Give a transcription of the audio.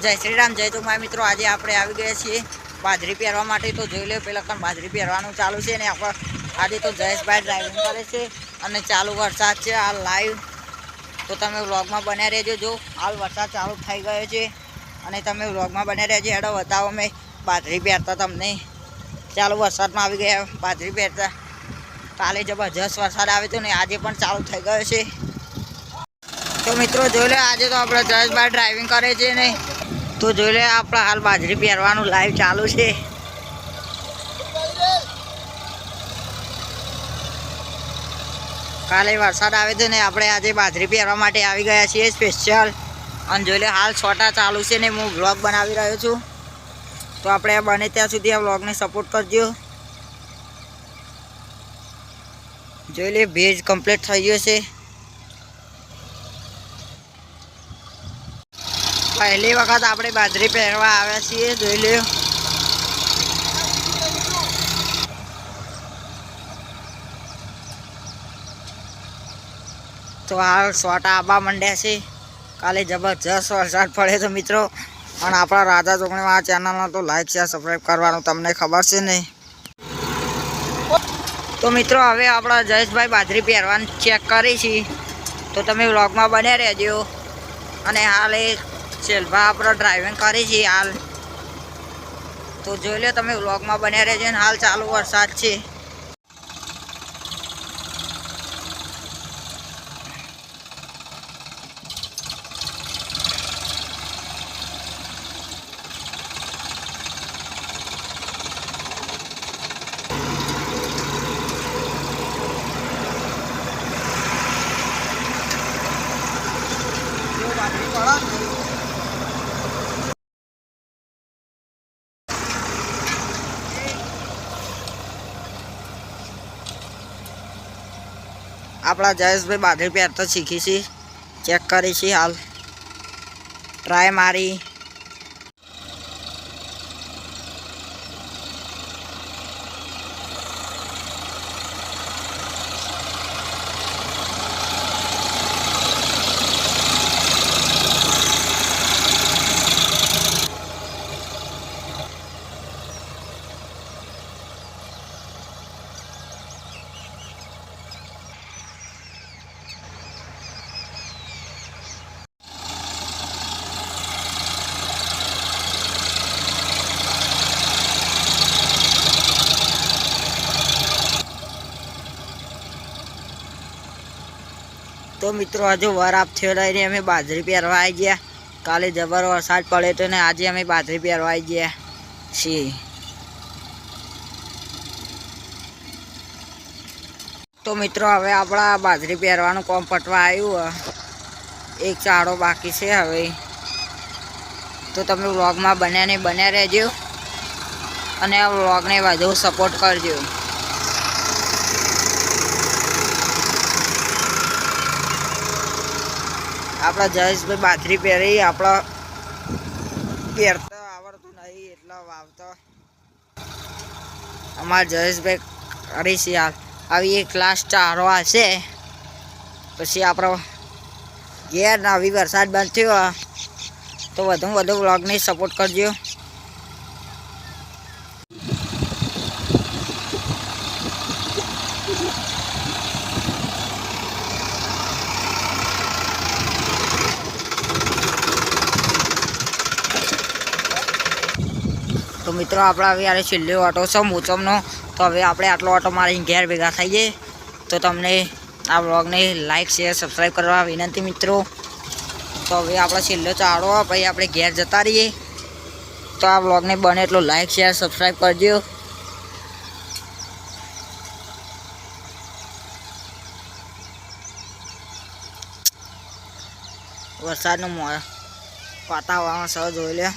જય શ્રી રામ, જય જોગમાયા મિત્રો. આજે આપણે આવી ગયા છીએ બાજરી પહેરવા માટે. તો જોઈ લો, પેલા પણ બાજરી પહેરવાનું ચાલુ છે ને આપણે આજે તો જયેશભાઈ ડ્રાઇવિંગ કરે છે અને ચાલુ વરસાદ છે હાલ લાઈવ. તો તમે વ્લોગમાં બન્યા રહેજો. જો હાલ વરસાદ ચાલુ થઈ ગયો છે અને તમે વ્લોગમાં બન્યા રહેજો. હેડો બતાવો મેં બાજરી પહેરતા તમને. ચાલુ વરસાદમાં આવી ગયા બાજરી પહેરતા. કાલે જબરજસ્ત વરસાદ આવ્યો હતો ને આજે પણ ચાલુ થઈ ગયો છે. તો મિત્રો જોઈ લો, આજે તો આપણે જયેશભાઈ ડ્રાઇવિંગ કરે છે ને. તો જોઈ લે, આપણે હાલ બાજરી પહેરવાનું લાઈવ ચાલુ છે. કાલે વરસાદ આવે છે ને આપણે આજે બાજરી પહેરવા માટે આવી ગયા છીએ સ્પેશિયલ. અને જોઈ લે, હાલ છોટા ચાલુ છે ને હું વ્લોગ બનાવી રહ્યો છું. તો આપણે બને ત્યાં સુધી આ વ્લોગને સપોર્ટ કરજો. જોઈ લે, ભેજ કમ્પ્લીટ થઈ ગયો છે. પહેલી વખત આપણે બાજરી પહેરવા આવ્યા છીએ. જોઈ લો, તો હાલ સોટા આવવા માંડ્યા છે. કાલે જબરજસ્ત વરસાદ પડે તો મિત્રો. અને આપણા રાજા ચોકડીમાં આ ચેનલનો તો લાઈક શેર સબસ્ક્રાઈબ કરવાનું તમને ખબર છે ને. તો મિત્રો હવે આપણા જયેશભાઈ બાજરી પહેરવાનું ચેક કરી છીએ. તો તમે વ્લોગમાં બન્યા રહેજો. અને હાલ એક સેલ્ફા આપણે ડ્રાઇવિંગ કરી છીએ હાલ. તો જોઈ લો, તમે વ્લોગમાં બન્યા રહેજો. ને હાલ ચાલુ વરસાદ છે. આપણા જયેશભાઈ બાજરી પહેરતા શીખી છે. ચેક કરી છે હાલ. ટ્રાય મારી. તો મિત્રો હજુ વરાપ થયો લઈને અમે બાજરી પહેરવા આવી ગયા. કાલે જબર વરસાદ પડ્યો તો ને આજે અમે બાજરી પહેરવા આવી ગયા છીએ. તો મિત્રો હવે આપણા બાજરી પહેરવાનું કોમ પટવા આવ્યું. એક ચાળો બાકી છે હવે. તો તમે વ્લોગમાં બન્યા રહેજો અને આ વ્લોગને વધુ સપોર્ટ કરજો. આપણા જયેશભાઈ બાજરી પહેરી. આપણા પહેરતા આવડતું નહીં એટલા વાવતા અમારા જયેશભાઈ કરી છે હાલ. આવી એક લાસ્ટ ચારો આવશે પછી આપણો ઘેર આવી વરસાદ બંધ થયો તો વધુમાં વધુ વ્લોગને સપોર્ટ કરજો. તો મિત્રો આપણે હવે યારે છેલ્લો ઓટો છે મોચમનો. તો હવે આપણે આટલો ઓટો મારીને ઘેર ભેગા થઈએ. તો તમને આ વ્લોગને લાઈક શેર સબસ્ક્રાઈબ કરવા વિનંતી મિત્રો. તો હવે આપણે છેલ્લો ચાળો પછી આપણે ઘેર જતા રહીએ. તો આ વ્લોગને બને એટલો લાઈક શેર સબસ્ક્રાઈબ કરજો. વરસાદનું વાતાવરણ સહ જોઈ લે.